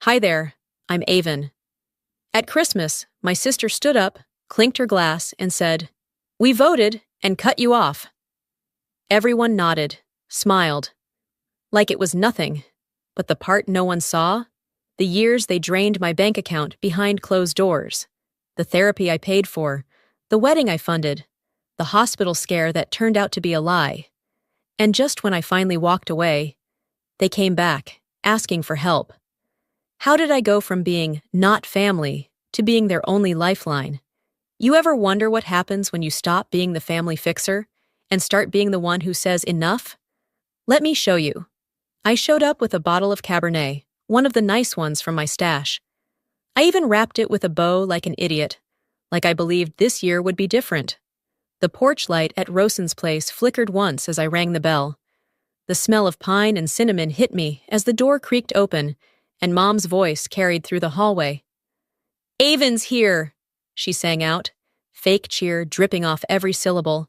Hi there, I'm Avon. At Christmas, my sister stood up, clinked her glass, and said, "We voted and cut you off." Everyone nodded, smiled, like it was nothing. But the part no one saw? The years they drained my bank account behind closed doors. The therapy I paid for. The wedding I funded. The hospital scare that turned out to be a lie. And just when I finally walked away, they came back, asking for help. How did I go from being not family to being their only lifeline? You ever wonder what happens when you stop being the family fixer and start being the one who says enough? Let me show you. I showed up with a bottle of Cabernet, one of the nice ones from my stash. I even wrapped it with a bow like an idiot, like I believed this year would be different. The porch light at Rosen's place flickered once as I rang the bell. The smell of pine and cinnamon hit me as the door creaked open and Mom's voice carried through the hallway. "Avon's here," she sang out, fake cheer dripping off every syllable.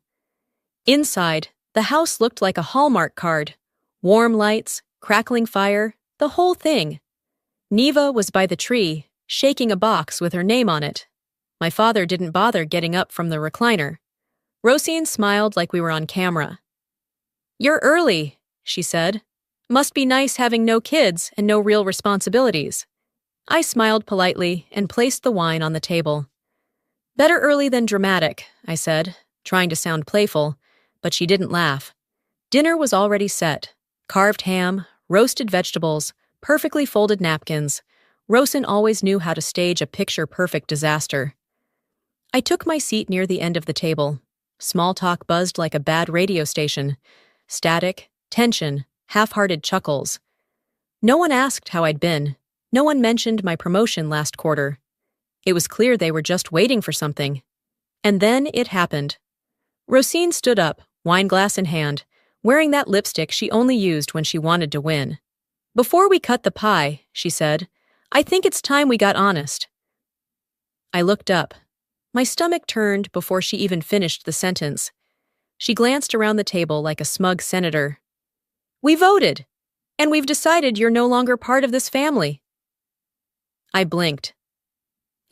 Inside, the house looked like a Hallmark card. Warm lights, crackling fire, the whole thing. Neva was by the tree, shaking a box with her name on it. My father didn't bother getting up from the recliner. Rosine smiled like we were on camera. "You're early," she said. "Must be nice having no kids and no real responsibilities." I smiled politely and placed the wine on the table. "Better early than dramatic," I said, trying to sound playful, but she didn't laugh. Dinner was already set. Carved ham, roasted vegetables, perfectly folded napkins. Rosen always knew how to stage a picture-perfect disaster. I took my seat near the end of the table. Small talk buzzed like a bad radio station. Static, tension, half-hearted chuckles. No one asked how I'd been. No one mentioned my promotion last quarter. It was clear they were just waiting for something. And then it happened. Rosine stood up, wineglass in hand, wearing that lipstick she only used when she wanted to win. "Before we cut the pie," she said, "I think it's time we got honest." I looked up. My stomach turned before she even finished the sentence. She glanced around the table like a smug senator. "We voted, and we've decided you're no longer part of this family." I blinked.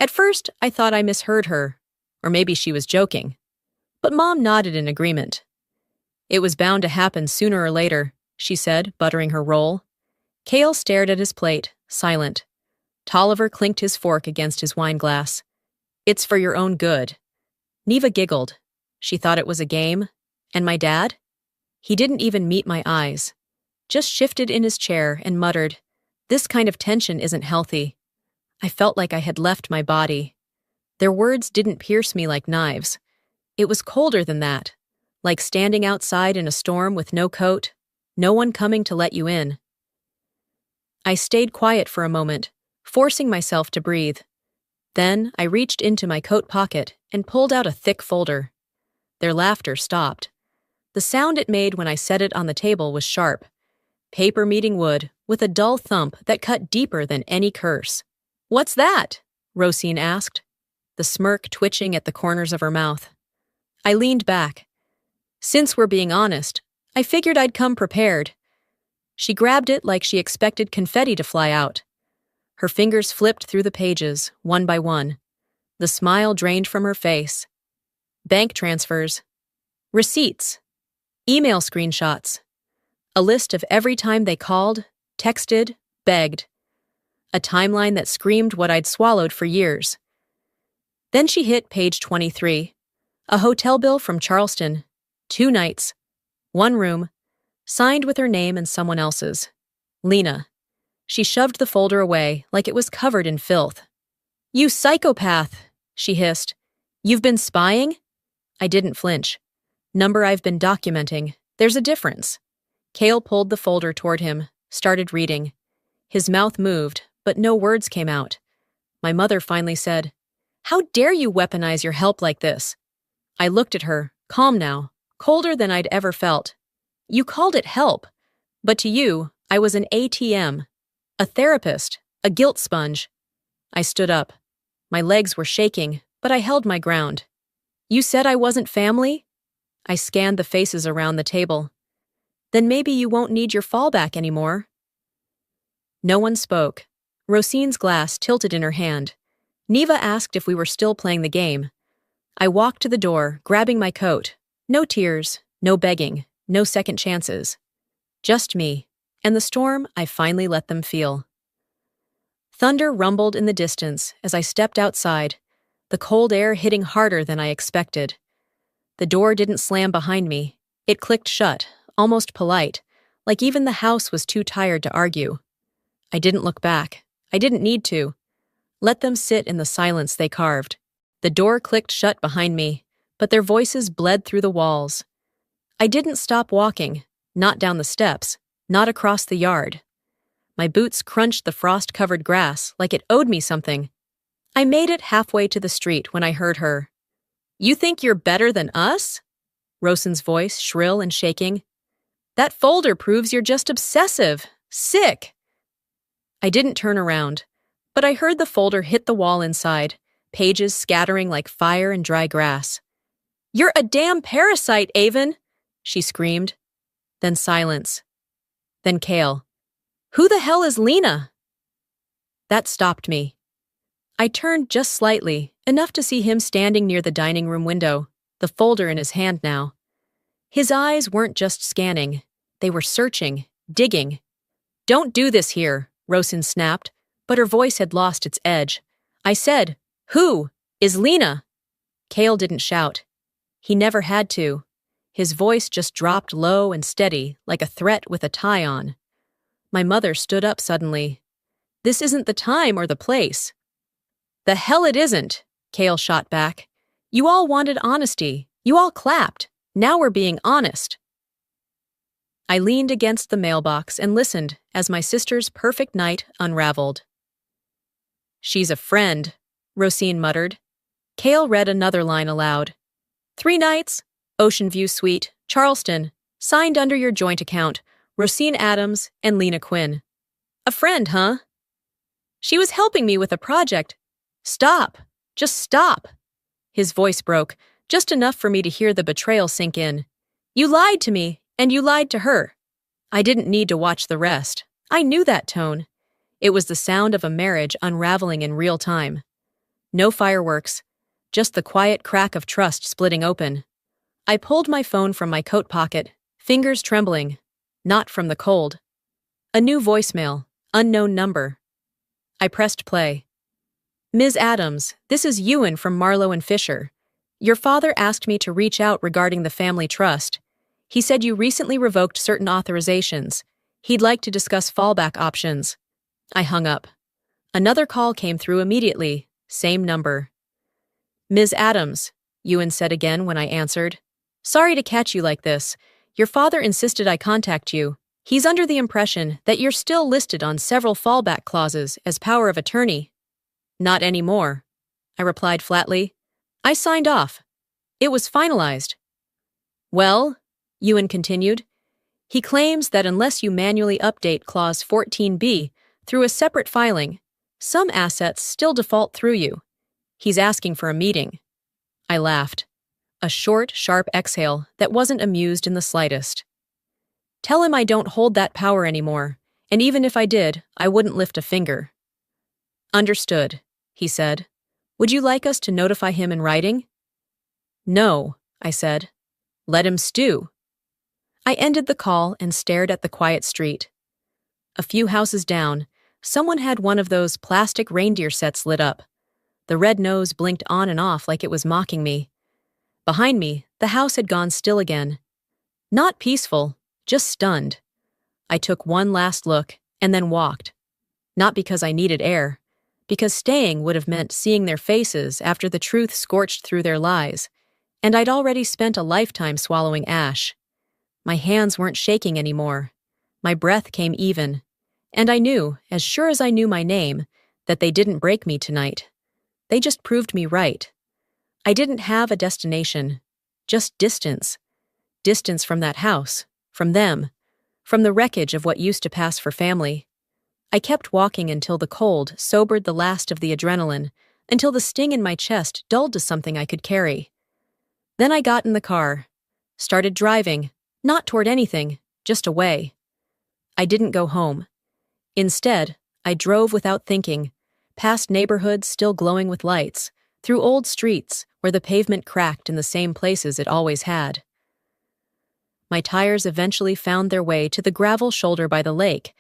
At first, I thought I misheard her, or maybe she was joking. But Mom nodded in agreement. "It was bound to happen sooner or later," she said, buttering her roll. Cale stared at his plate, silent. Tolliver clinked his fork against his wineglass. "It's for your own good." Neva giggled. She thought it was a game. And my dad? He didn't even meet my eyes. Just shifted in his chair and muttered, "This kind of tension isn't healthy." I felt like I had left my body. Their words didn't pierce me like knives. It was colder than that, like standing outside in a storm with no coat, no one coming to let you in. I stayed quiet for a moment, forcing myself to breathe. Then I reached into my coat pocket and pulled out a thick folder. Their laughter stopped. The sound it made when I set it on the table was sharp. Paper meeting wood, with a dull thump that cut deeper than any curse. "What's that?" Rosine asked, the smirk twitching at the corners of her mouth. I leaned back. "Since we're being honest, I figured I'd come prepared." She grabbed it like she expected confetti to fly out. Her fingers flipped through the pages, one by one. The smile drained from her face. Bank transfers. Receipts. Email screenshots. A list of every time they called, texted, begged. A timeline that screamed what I'd swallowed for years. Then she hit page 23. A hotel bill from Charleston. 2 nights. 1 room. Signed with her name and someone else's. Lena. She shoved the folder away like it was covered in filth. "You psychopath," she hissed. "You've been spying?" I didn't flinch. "Number I've been documenting. There's a difference." Cale pulled the folder toward him, started reading. His mouth moved, but no words came out. My mother finally said, "How dare you weaponize your help like this?" I looked at her, calm now, colder than I'd ever felt. "You called it help, but to you, I was an ATM, a therapist, a guilt sponge." I stood up. My legs were shaking, but I held my ground. "You said I wasn't family?" I scanned the faces around the table. "Then maybe you won't need your fallback anymore." No one spoke. Rosine's glass tilted in her hand. Neva asked if we were still playing the game. I walked to the door, grabbing my coat. No tears, no begging, no second chances. Just me, and the storm I finally let them feel. Thunder rumbled in the distance as I stepped outside, the cold air hitting harder than I expected. The door didn't slam behind me. It clicked shut, almost polite, like even the house was too tired to argue. I didn't look back. I didn't need to. Let them sit in the silence they carved. The door clicked shut behind me, but their voices bled through the walls. I didn't stop walking, not down the steps, not across the yard. My boots crunched the frost-covered grass like it owed me something. I made it halfway to the street when I heard her. "You think you're better than us?" Rosen's voice, shrill and shaking. "That folder proves you're just obsessive. Sick." I didn't turn around, but I heard the folder hit the wall inside, pages scattering like fire and dry grass. "You're a damn parasite, Avon!" she screamed. Then silence. Then Cale. "Who the hell is Lena?" That stopped me. I turned just slightly, enough to see him standing near the dining room window, the folder in his hand now. His eyes weren't just scanning. They were searching, digging. "Don't do this here," Rosen snapped, but her voice had lost its edge. I said, "Who is Lena?" Cale didn't shout. He never had to. His voice just dropped low and steady, like a threat with a tie on. My mother stood up suddenly. "This isn't the time or the place." "The hell it isn't," Cale shot back. "You all wanted honesty. You all clapped. Now we're being honest." I leaned against the mailbox and listened as my sister's perfect night unraveled. "She's a friend," Rosine muttered. Cale read another line aloud. "3 nights, Ocean View Suite, Charleston, signed under your joint account, Rosine Adams and Lena Quinn." "A friend, huh?" "She was helping me with a project." "Stop. Just stop." His voice broke, just enough for me to hear the betrayal sink in. "You lied to me, and you lied to her." I didn't need to watch the rest. I knew that tone. It was the sound of a marriage unraveling in real time. No fireworks, just the quiet crack of trust splitting open. I pulled my phone from my coat pocket, fingers trembling. Not from the cold. A new voicemail, unknown number. I pressed play. "Ms. Adams, this is Ewan from Marlowe and Fisher. Your father asked me to reach out regarding the family trust. He said you recently revoked certain authorizations. He'd like to discuss fallback options." I hung up. Another call came through immediately, same number. "Ms. Adams," Ewan said again when I answered. "Sorry to catch you like this. Your father insisted I contact you. He's under the impression that you're still listed on several fallback clauses as power of attorney." "Not anymore," I replied flatly. "I signed off. It was finalized." "Well," Ewan continued, "he claims that unless you manually update Clause 14B through a separate filing, some assets still default through you. He's asking for a meeting." I laughed. A short, sharp exhale that wasn't amused in the slightest. "Tell him I don't hold that power anymore, and even if I did, I wouldn't lift a finger." "Understood," he said. "Would you like us to notify him in writing?" "No," I said. "Let him stew." I ended the call and stared at the quiet street. A few houses down, someone had one of those plastic reindeer sets lit up. The red nose blinked on and off like it was mocking me. Behind me, the house had gone still again. Not peaceful, just stunned. I took one last look and then walked. Not because I needed air, because staying would have meant seeing their faces after the truth scorched through their lies, and I'd already spent a lifetime swallowing ash. My hands weren't shaking anymore. My breath came even, and I knew, as sure as I knew my name, that they didn't break me tonight. They just proved me right. I didn't have a destination, just distance. Distance from that house, from them, from the wreckage of what used to pass for family. I kept walking until the cold sobered the last of the adrenaline, until the sting in my chest dulled to something I could carry. Then I got in the car, started driving, not toward anything, just away. I didn't go home. Instead, I drove without thinking, past neighborhoods still glowing with lights, through old streets where the pavement cracked in the same places it always had. My tires eventually found their way to the gravel shoulder by the lake,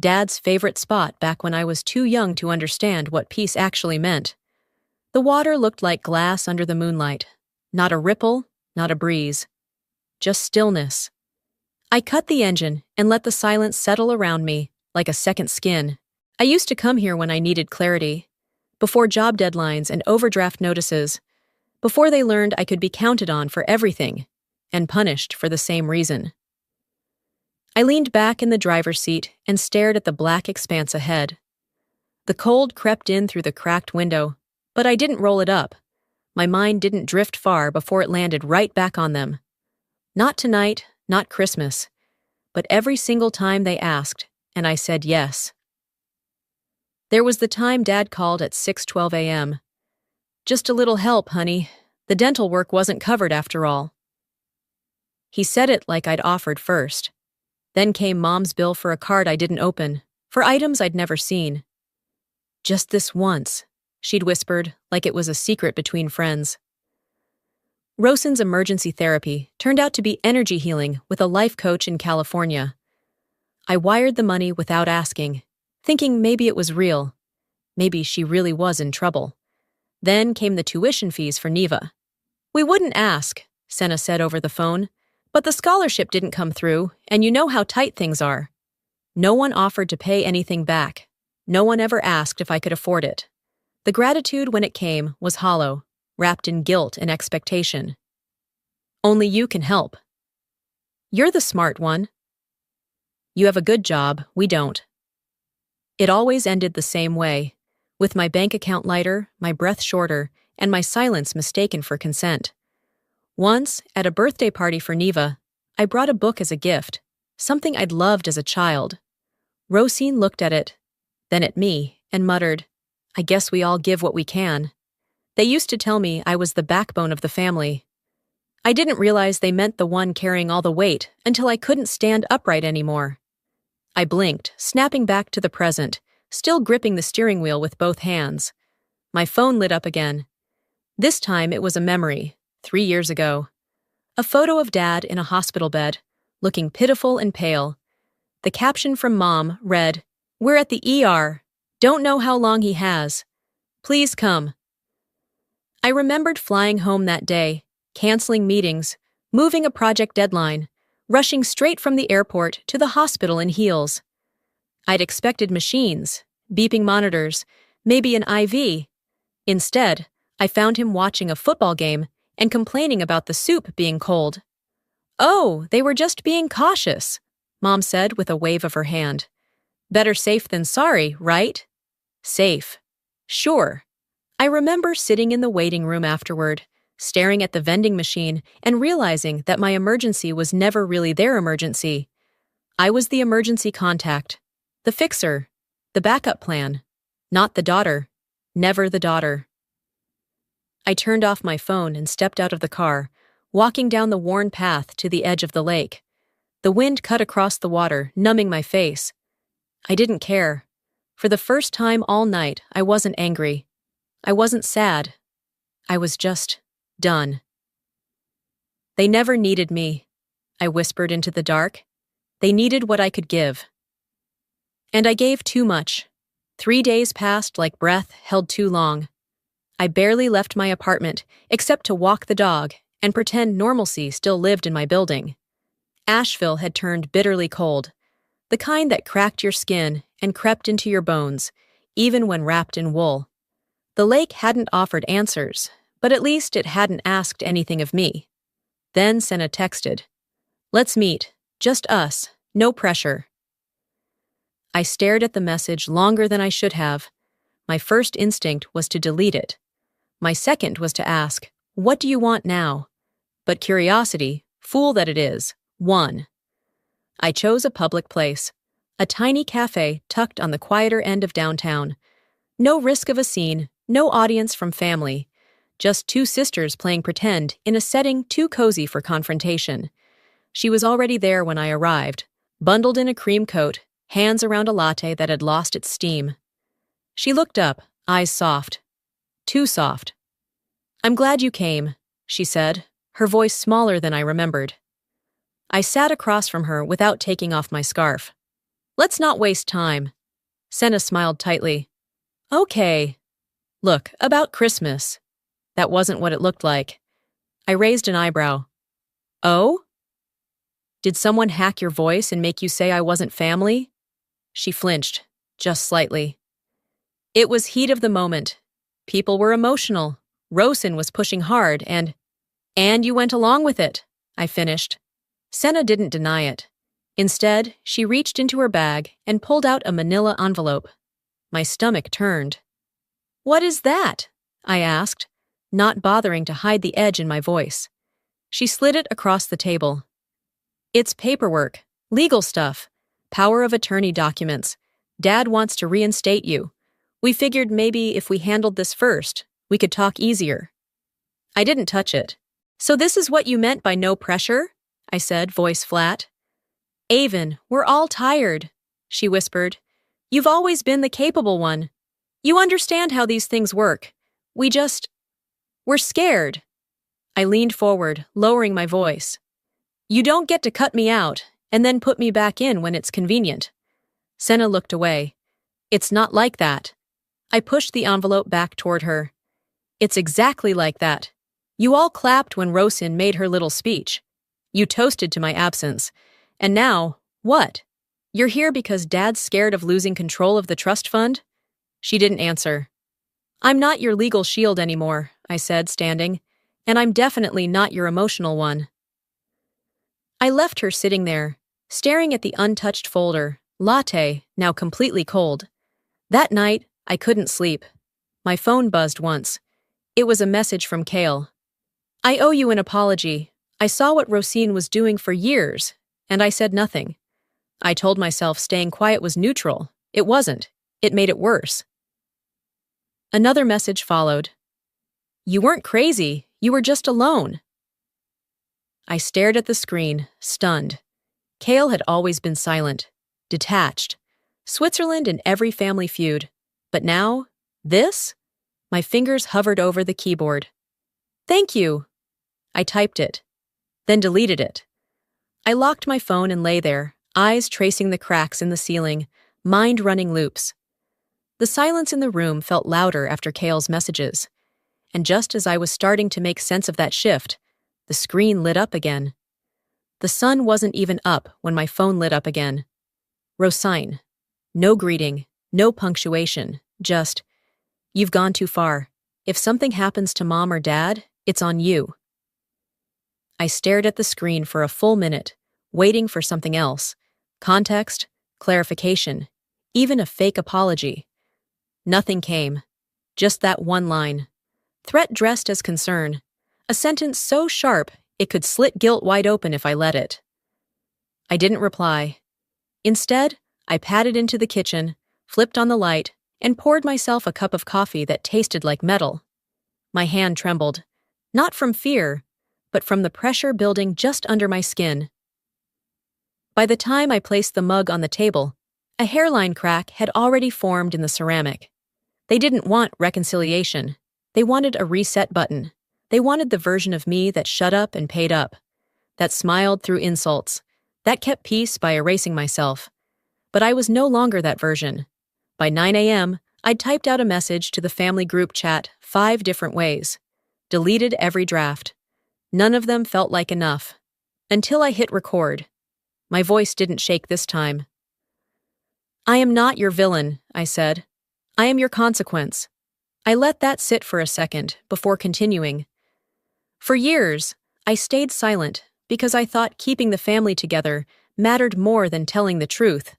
Dad's favorite spot back when I was too young to understand what peace actually meant. The water looked like glass under the moonlight. Not a ripple, not a breeze. Just stillness. I cut the engine and let the silence settle around me like a second skin. I used to come here when I needed clarity, before job deadlines and overdraft notices, before they learned I could be counted on for everything and punished for the same reason. I leaned back in the driver's seat and stared at the black expanse ahead. The cold crept in through the cracked window, but I didn't roll it up. My mind didn't drift far before it landed right back on them. Not tonight, not Christmas, but every single time they asked, and I said yes. There was the time Dad called at 6:12 a.m. "Just a little help, honey. The dental work wasn't covered after all." He said it like I'd offered first. Then came Mom's bill for a card I didn't open, for items I'd never seen. "Just this once," she'd whispered, like it was a secret between friends. Rosen's emergency therapy turned out to be energy healing with a life coach in California. I wired the money without asking, thinking maybe it was real. Maybe she really was in trouble. Then came the tuition fees for Neva. "We wouldn't ask," Senna said over the phone, "but the scholarship didn't come through, and you know how tight things are." No one offered to pay anything back. No one ever asked if I could afford it. The gratitude when it came was hollow, wrapped in guilt and expectation. "Only you can help." "You're the smart one." "You have a good job, we don't." It always ended the same way, with my bank account lighter, my breath shorter, and my silence mistaken for consent. Once, at a birthday party for Neva, I brought a book as a gift, something I'd loved as a child. Rosine looked at it, then at me, and muttered, "I guess we all give what we can." They used to tell me I was the backbone of the family. I didn't realize they meant the one carrying all the weight until I couldn't stand upright anymore. I blinked, snapping back to the present, still gripping the steering wheel with both hands. My phone lit up again. This time it was a memory, 3 years ago. A photo of Dad in a hospital bed, looking pitiful and pale. The caption from Mom read, "We're at the ER. Don't know how long he has. Please come." I remembered flying home that day, canceling meetings, moving a project deadline, rushing straight from the airport to the hospital in heels. I'd expected machines, beeping monitors, maybe an IV. Instead, I found him watching a football game and complaining about the soup being cold. "Oh, they were just being cautious," Mom said with a wave of her hand. "Better safe than sorry, right?" Safe. Sure. I remember sitting in the waiting room afterward, staring at the vending machine and realizing that my emergency was never really their emergency. I was the emergency contact, the fixer, the backup plan, not the daughter, never the daughter. I turned off my phone and stepped out of the car, walking down the worn path to the edge of the lake. The wind cut across the water, numbing my face. I didn't care. For the first time all night, I wasn't angry. I wasn't sad. I was just done. "They never needed me," I whispered into the dark. "They needed what I could give." And I gave too much. 3 days passed like breath held too long. I barely left my apartment, except to walk the dog and pretend normalcy still lived in my building. Asheville had turned bitterly cold, the kind that cracked your skin and crept into your bones, even when wrapped in wool. The lake hadn't offered answers, but at least it hadn't asked anything of me. Then Senna texted, "Let's meet, just us, no pressure." I stared at the message longer than I should have. My first instinct was to delete it. My second was to ask, "What do you want now?" But curiosity, fool that it is, won. I chose a public place, a tiny cafe tucked on the quieter end of downtown. No risk of a scene, no audience from family, just 2 sisters playing pretend in a setting too cozy for confrontation. She was already there when I arrived, bundled in a cream coat, hands around a latte that had lost its steam. She looked up, eyes soft. Too soft. "I'm glad you came," she said, her voice smaller than I remembered. I sat across from her without taking off my scarf. "Let's not waste time." Senna smiled tightly. "Okay. Look, about Christmas." That wasn't what it looked like. I raised an eyebrow. "Oh? Did someone hack your voice and make you say I wasn't family?" She flinched, just slightly. It was heat of the moment. People were emotional. Rosin was pushing hard, and you went along with it, I finished. Senna didn't deny it. Instead, she reached into her bag and pulled out a manila envelope. My stomach turned. "What is that?" I asked, not bothering to hide the edge in my voice. She slid it across the table. "It's paperwork, legal stuff, power of attorney documents. Dad wants to reinstate you. We figured maybe if we handled this first, we could talk easier." I didn't touch it. "So this is what you meant by no pressure?" I said, voice flat. "Avon, we're all tired," she whispered. "You've always been the capable one. You understand how these things work. We're scared." I leaned forward, lowering my voice. "You don't get to cut me out and then put me back in when it's convenient." Senna looked away. "It's not like that." I pushed the envelope back toward her. "It's exactly like that. You all clapped when Rosin made her little speech. You toasted to my absence. And now, what? You're here because Dad's scared of losing control of the trust fund?" She didn't answer. "I'm not your legal shield anymore," I said, standing, "and I'm definitely not your emotional one." I left her sitting there, staring at the untouched folder, latte, now completely cold. That night, I couldn't sleep. My phone buzzed once. It was a message from Kale. "I owe you an apology. I saw what Rosin was doing for years, and I said nothing. I told myself staying quiet was neutral. It wasn't. It made it worse." Another message followed. "You weren't crazy. You were just alone." I stared at the screen, stunned. Kale had always been silent, detached. Switzerland in every family feud. But now, this? My fingers hovered over the keyboard. "Thank you." I typed it, then deleted it. I locked my phone and lay there, eyes tracing the cracks in the ceiling, mind running loops. The silence in the room felt louder after Kale's messages. And just as I was starting to make sense of that shift, the screen lit up again. The sun wasn't even up when my phone lit up again. Rosin. No greeting, no punctuation, just, "You've gone too far. If something happens to Mom or Dad, it's on you." I stared at the screen for a full minute, waiting for something else. Context, clarification, even a fake apology. Nothing came. Just that one line. Threat dressed as concern. A sentence so sharp it could slit guilt wide open if I let it. I didn't reply. Instead, I padded into the kitchen, flipped on the light, and poured myself a cup of coffee that tasted like metal. My hand trembled, not from fear, but from the pressure building just under my skin. By the time I placed the mug on the table, a hairline crack had already formed in the ceramic. They didn't want reconciliation. They wanted a reset button. They wanted the version of me that shut up and paid up, that smiled through insults, that kept peace by erasing myself. But I was no longer that version. By 9 a.m., I'd typed out a message to the family group chat 5 different ways. Deleted every draft. None of them felt like enough. Until I hit record. My voice didn't shake this time. "I am not your villain," I said. "I am your consequence." I let that sit for a second before continuing. For years, I stayed silent because I thought keeping the family together mattered more than telling the truth.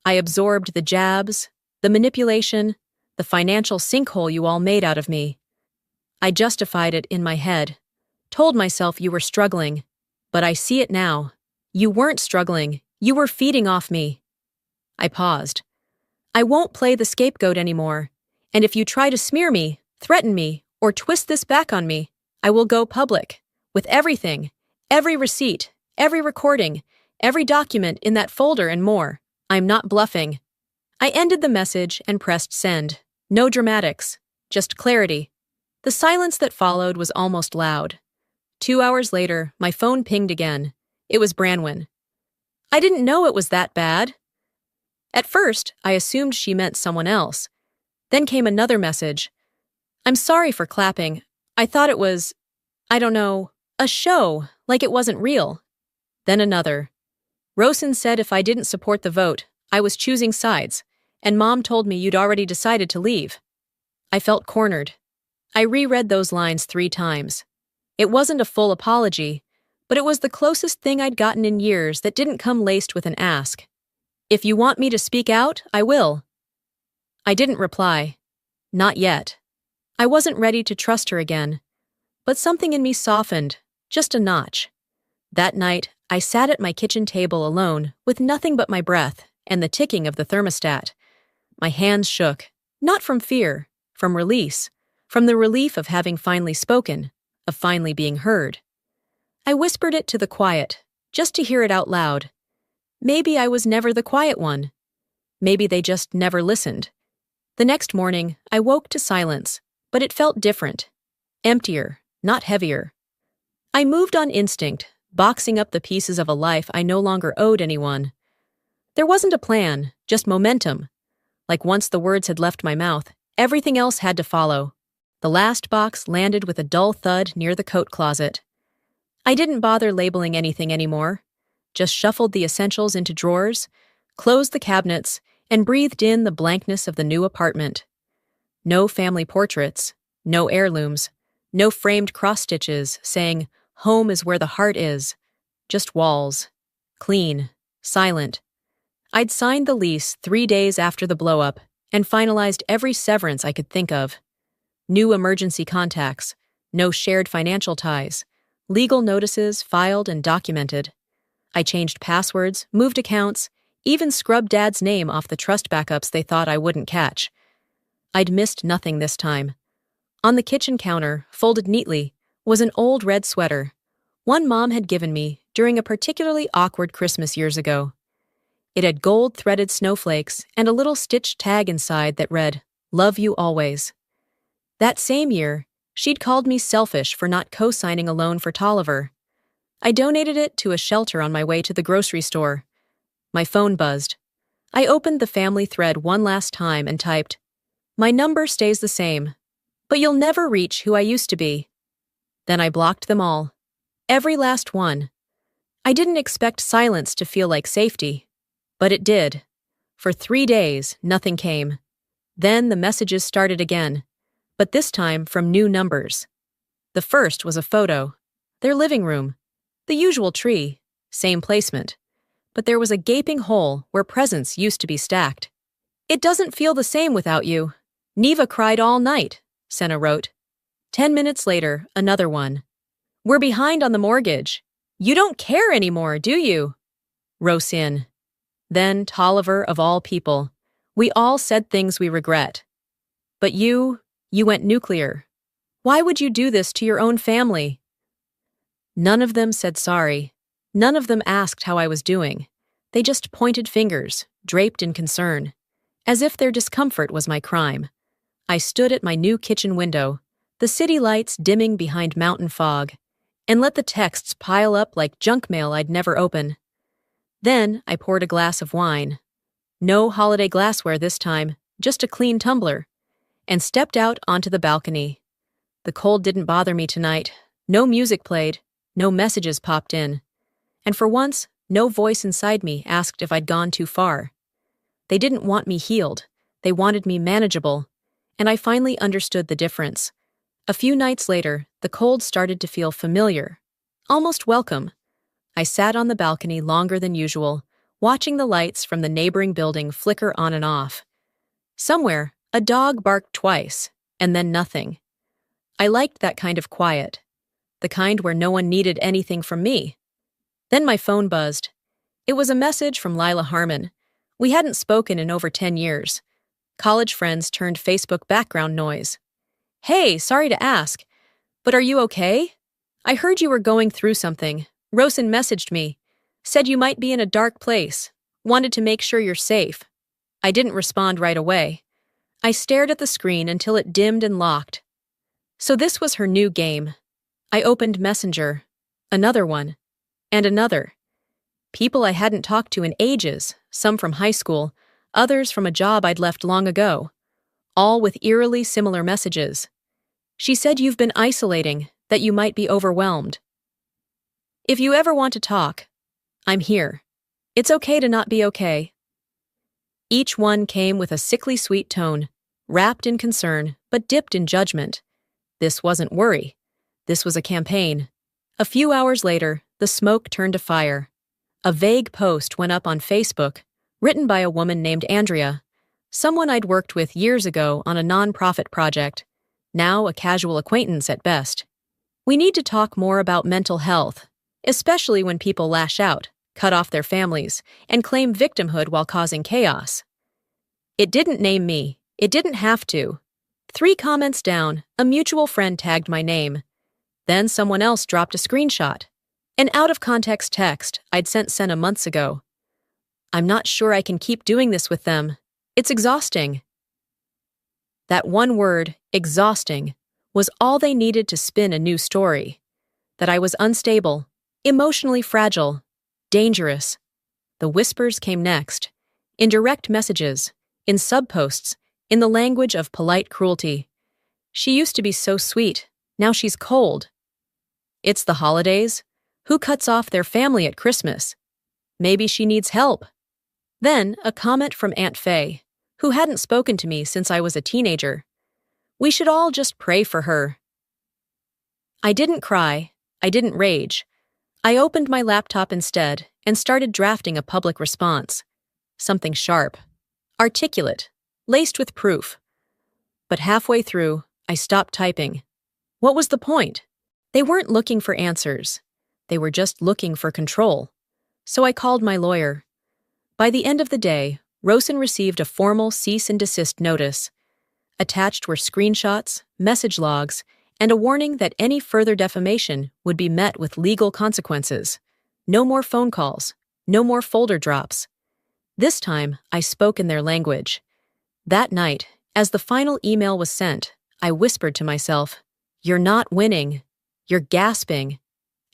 I absorbed the jabs, the manipulation, the financial sinkhole you all made out of me. I justified it in my head, told myself you were struggling, but I see it now. You weren't struggling, you were feeding off me. I paused. I won't play the scapegoat anymore, and if you try to smear me, threaten me, or twist this back on me, I will go public, with everything, every receipt, every recording, every document in that folder and more. I'm not bluffing. I ended the message and pressed send. No dramatics, just clarity. The silence that followed was almost loud. 2 hours later, my phone pinged again. It was Branwen. I didn't know it was that bad. At first, I assumed she meant someone else. Then came another message. I'm sorry for clapping. I thought it was, I don't know, a show, like it wasn't real. Then another. Rosen said if I didn't support the vote, I was choosing sides, and Mom told me you'd already decided to leave. I felt cornered. I reread those lines 3 times. It wasn't a full apology, but it was the closest thing I'd gotten in years that didn't come laced with an ask. If you want me to speak out, I will. I didn't reply. Not yet. I wasn't ready to trust her again. But something in me softened, just a notch. That night, I sat at my kitchen table alone, with nothing but my breath and the ticking of the thermostat. My hands shook, not from fear, from release, from the relief of having finally spoken, of finally being heard. I whispered it to the quiet, just to hear it out loud. Maybe I was never the quiet one. Maybe they just never listened. The next morning, I woke to silence, but it felt different. Emptier, not heavier. I moved on instinct, boxing up the pieces of a life I no longer owed anyone. There wasn't a plan, just momentum. Like once the words had left my mouth, everything else had to follow. The last box landed with a dull thud near the coat closet. I didn't bother labeling anything anymore. Just shuffled the essentials into drawers, closed the cabinets, and breathed in the blankness of the new apartment. No family portraits, no heirlooms, no framed cross-stitches saying, "Home is where the heart is." Just walls. Clean. Silent. I'd signed the lease 3 days after the blow-up and finalized every severance I could think of. New emergency contacts, no shared financial ties, legal notices filed and documented. I changed passwords, moved accounts, even scrubbed Dad's name off the trust backups they thought I wouldn't catch. I'd missed nothing this time. On the kitchen counter, folded neatly, was an old red sweater, one Mom had given me during a particularly awkward Christmas years ago. It had gold-threaded snowflakes and a little stitched tag inside that read, "Love you always." That same year, she'd called me selfish for not co-signing a loan for Tolliver. I donated it to a shelter on my way to the grocery store. My phone buzzed. I opened the family thread one last time and typed, "My number stays the same, but you'll never reach who I used to be." Then I blocked them all. Every last one. I didn't expect silence to feel like safety, but it did. For 3 days, nothing came. Then the messages started again, but this time from new numbers. The first was a photo. Their living room. The usual tree. Same placement. But there was a gaping hole where presents used to be stacked. "It doesn't feel the same without you. Neva cried all night," Senna wrote. 10 minutes later, another one. "We're behind on the mortgage. You don't care anymore, do you?" Rosin. Then Tolliver, of all people. "We all said things we regret. But you went nuclear. Why would you do this to your own family?" None of them said sorry. None of them asked how I was doing. They just pointed fingers, draped in concern, as if their discomfort was my crime. I stood at my new kitchen window, the city lights dimming behind mountain fog, and let the texts pile up like junk mail I'd never open. Then I poured a glass of wine. No holiday glassware this time, just a clean tumbler, and stepped out onto the balcony. The cold didn't bother me tonight. No music played, no messages popped in. And for once, no voice inside me asked if I'd gone too far. They didn't want me healed. They wanted me manageable. And I finally understood the difference. A few nights later, the cold started to feel familiar, almost welcome. I sat on the balcony longer than usual, watching the lights from the neighboring building flicker on and off. Somewhere, a dog barked twice, and then nothing. I liked that kind of quiet, the kind where no one needed anything from me. Then my phone buzzed. It was a message from Lila Harmon. We hadn't spoken in over 10 years. College friends turned Facebook background noise. "Hey, sorry to ask, but are you okay? I heard you were going through something. Rosen messaged me. Said you might be in a dark place. Wanted to make sure you're safe. I didn't respond right away. I stared at the screen until it dimmed and locked. So this was her new game. I opened Messenger, another one, and another. People I hadn't talked to in ages, some from high school, others from a job I'd left long ago, all with eerily similar messages. She said you've been isolating, that you might be overwhelmed. If you ever want to talk, I'm here. It's okay to not be okay. Each one came with a sickly sweet tone, wrapped in concern, but dipped in judgment. This wasn't worry. This was a campaign. A few hours later, the smoke turned to fire. A vague post went up on Facebook, written by a woman named Andrea, someone I'd worked with years ago on a nonprofit project, now a casual acquaintance at best. We need to talk more about mental health, especially when people lash out, cut off their families, and claim victimhood while causing chaos. It didn't name me. It didn't have to. 3 comments down, a mutual friend tagged my name. Then someone else dropped a screenshot. An out-of-context text I'd sent Senna months ago. I'm not sure I can keep doing this with them. It's exhausting. That one word, exhausting, was all they needed to spin a new story. That I was unstable, emotionally fragile, dangerous. The whispers came next, in direct messages, in subposts, in the language of polite cruelty. She used to be so sweet, now she's cold. It's the holidays. Who cuts off their family at Christmas? Maybe she needs help. Then, a comment from Aunt Faye, who hadn't spoken to me since I was a teenager. We should all just pray for her. I didn't cry. I didn't rage. I opened my laptop instead and started drafting a public response. Something sharp, articulate, laced with proof. But halfway through, I stopped typing. What was the point? They weren't looking for answers. They were just looking for control. So I called my lawyer. By the end of the day, Rosen received a formal cease and desist notice. Attached were screenshots, message logs, and a warning that any further defamation would be met with legal consequences. No more phone calls, no more folder drops. This time, I spoke in their language. That night, as the final email was sent, I whispered to myself, "You're not winning. You're gasping."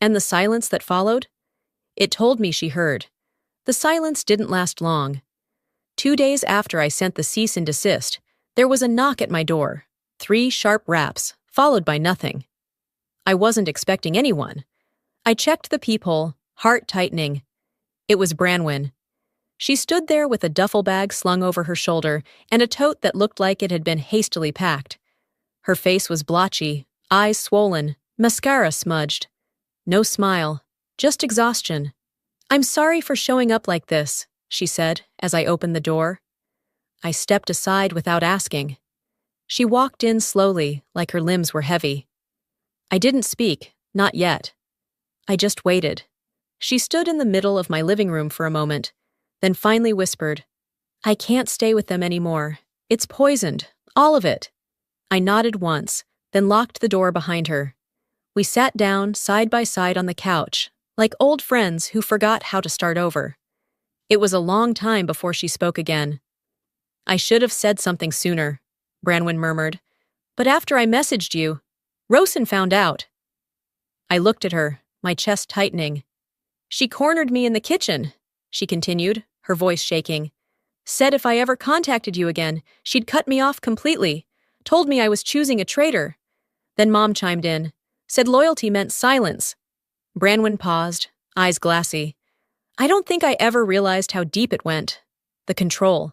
And the silence that followed? It told me she heard. The silence didn't last long. 2 days after I sent the cease and desist, there was a knock at my door. 3 sharp raps, followed by nothing. I wasn't expecting anyone. I checked the peephole, heart tightening. It was Branwen. She stood there with a duffel bag slung over her shoulder and a tote that looked like it had been hastily packed. Her face was blotchy, eyes swollen, mascara smudged. No smile, just exhaustion. "I'm sorry for showing up like this," she said as I opened the door. I stepped aside without asking. She walked in slowly, like her limbs were heavy. I didn't speak, not yet. I just waited. She stood in the middle of my living room for a moment, then finally whispered, "I can't stay with them anymore. It's poisoned, all of it." I nodded once, then locked the door behind her. We sat down side by side on the couch, like old friends who forgot how to start over. It was a long time before she spoke again. "I should have said something sooner," Branwen murmured. "But after I messaged you, Rosen found out." I looked at her, my chest tightening. "She cornered me in the kitchen," she continued, her voice shaking. "Said if I ever contacted you again, she'd cut me off completely. Told me I was choosing a traitor. Then Mom chimed in. Said loyalty meant silence." Branwen paused, eyes glassy. I don't think I ever realized how deep it went. The control.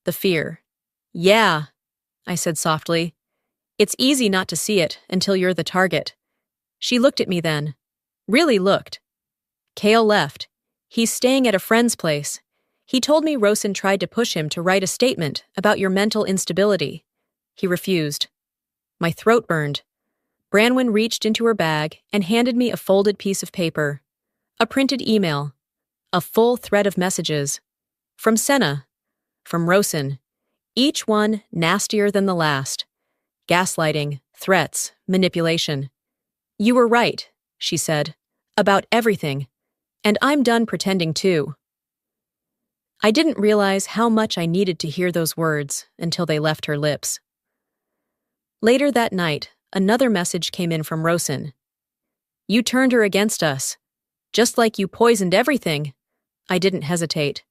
The fear. "Yeah," I said softly. "It's easy not to see it until you're the target." She looked at me then. Really looked. "Cale left. He's staying at a friend's place. He told me Rosen tried to push him to write a statement about your mental instability. He refused." My throat burned. Branwen reached into her bag and handed me a folded piece of paper. A printed email. A full thread of messages. From Senna. From Rosen. Each one nastier than the last. Gaslighting, threats, manipulation. "You were right," she said. "About everything. And I'm done pretending too." I didn't realize how much I needed to hear those words until they left her lips. Later that night, another message came in from Rosen. You turned her against us. Just like you poisoned everything. I didn't hesitate.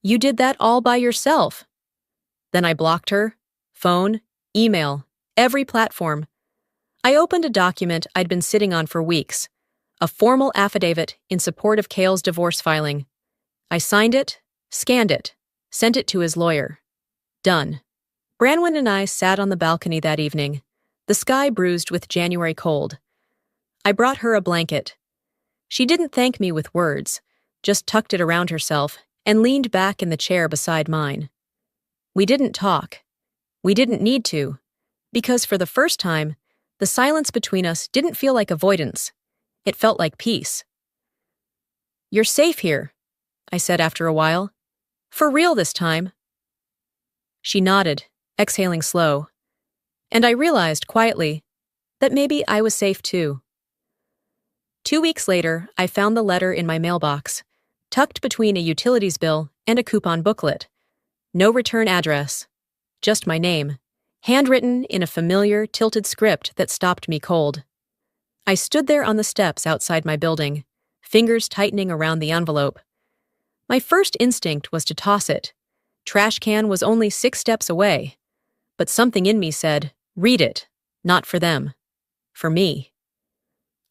You did that all by yourself. Then I blocked her. Phone, email, every platform. I opened a document I'd been sitting on for weeks. A formal affidavit in support of Cale's divorce filing. I signed it, scanned it, sent it to his lawyer. Done. Branwen and I sat on the balcony that evening, the sky bruised with January cold. I brought her a blanket. She didn't thank me with words, just tucked it around herself and leaned back in the chair beside mine. We didn't talk. We didn't need to, because for the first time, the silence between us didn't feel like avoidance. It felt like peace. You're safe here, I said after a while. For real this time. She nodded, exhaling slow. And I realized quietly that maybe I was safe too. 2 weeks later, I found the letter in my mailbox, tucked between a utilities bill and a coupon booklet. No return address, just my name, handwritten in a familiar, tilted script that stopped me cold. I stood there on the steps outside my building, fingers tightening around the envelope. My first instinct was to toss it. Trash can was only 6 steps away. But something in me said, read it, not for them, for me.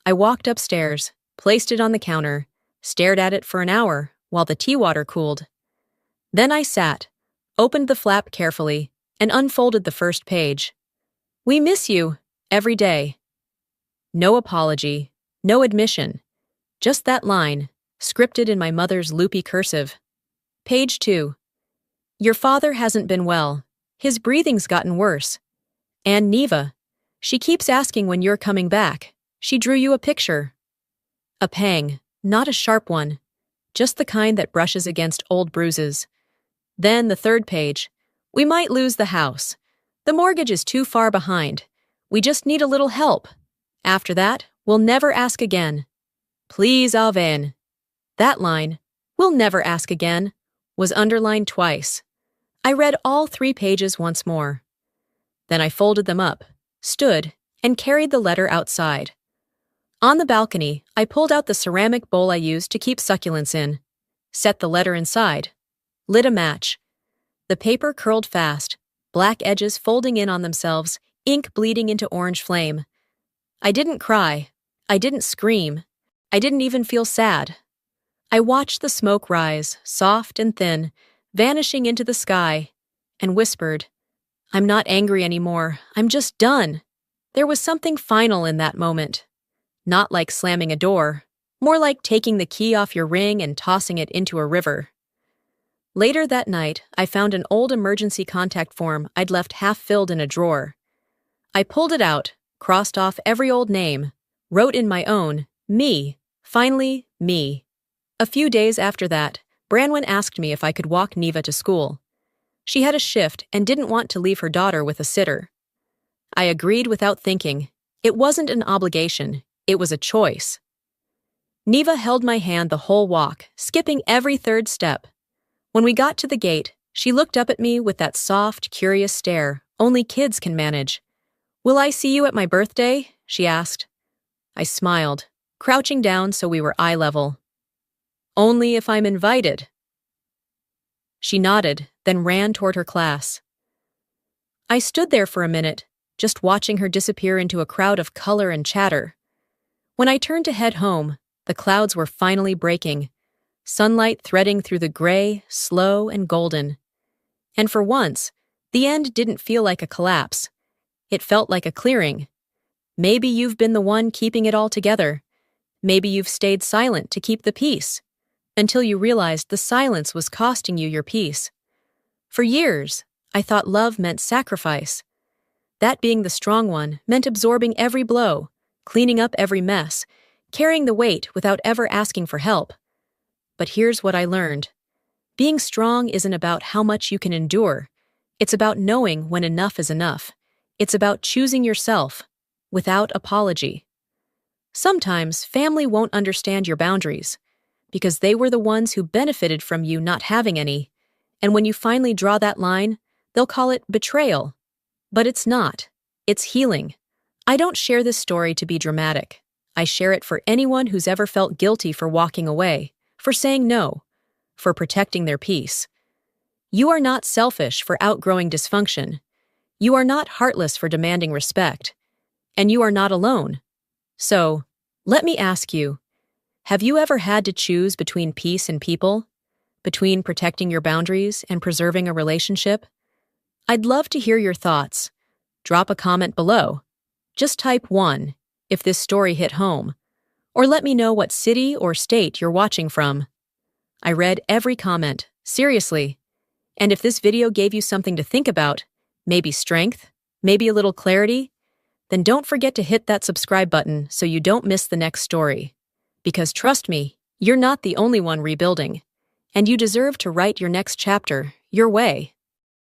I walked upstairs, placed it on the counter, stared at it for an hour while the tea water cooled. Then I sat, opened the flap carefully, and unfolded the first page. We miss you, every day. No apology, no admission, just that line, scripted in my mother's loopy cursive. Page 2. Your father hasn't been well. His breathing's gotten worse. And Neva, she keeps asking when you're coming back. She drew you a picture. A pang, not a sharp one, just the kind that brushes against old bruises. Then the third page. We might lose the house. The mortgage is too far behind. We just need a little help. After that, we'll never ask again. Please, Alvain. That line, we'll never ask again, was underlined twice. I read all 3 pages once more. Then I folded them up, stood, and carried the letter outside. On the balcony, I pulled out the ceramic bowl I used to keep succulents in, set the letter inside, lit a match. The paper curled fast, black edges folding in on themselves, ink bleeding into orange flame. I didn't cry. I didn't scream. I didn't even feel sad. I watched the smoke rise, soft and thin, vanishing into the sky, and whispered, I'm not angry anymore. I'm just done. There was something final in that moment. Not like slamming a door, more like taking the key off your ring and tossing it into a river. Later that night, I found an old emergency contact form I'd left half-filled in a drawer. I pulled it out, crossed off every old name, wrote in my own, me, finally, me. A few days after that, Branwen asked me if I could walk Neva to school. She had a shift and didn't want to leave her daughter with a sitter. I agreed without thinking. It wasn't an obligation, it was a choice. Neva held my hand the whole walk, skipping every third step. When we got to the gate, she looked up at me with that soft, curious stare only kids can manage. Will I see you at my birthday? She asked. I smiled, crouching down so we were eye level. Only if I'm invited. She nodded, then ran toward her class. I stood there for a minute, just watching her disappear into a crowd of color and chatter. When I turned to head home, the clouds were finally breaking, sunlight threading through the gray, slow, and golden. And for once, the end didn't feel like a collapse. It felt like a clearing. Maybe you've been the one keeping it all together. Maybe you've stayed silent to keep the peace, until you realized the silence was costing you your peace. For years, I thought love meant sacrifice. That being the strong one meant absorbing every blow, cleaning up every mess, carrying the weight without ever asking for help. But here's what I learned. Being strong isn't about how much you can endure. It's about knowing when enough is enough. It's about choosing yourself, without apology. Sometimes family won't understand your boundaries, because they were the ones who benefited from you not having any, And when you finally draw that line, they'll call it betrayal. But it's not. It's healing. I don't share this story to be dramatic. I share it for anyone who's ever felt guilty for walking away, for saying no, for protecting their peace. You are not selfish for outgrowing dysfunction. You are not heartless for demanding respect. And you are not alone. So, let me ask you, have you ever had to choose between peace and people? Between protecting your boundaries and preserving a relationship? I'd love to hear your thoughts. Drop a comment below. Just type 1 if this story hit home, or let me know what city or state you're watching from. I read every comment, seriously. And if this video gave you something to think about, maybe strength, maybe a little clarity, then don't forget to hit that subscribe button so you don't miss the next story. Because trust me, you're not the only one rebuilding, and you deserve to write your next chapter your way.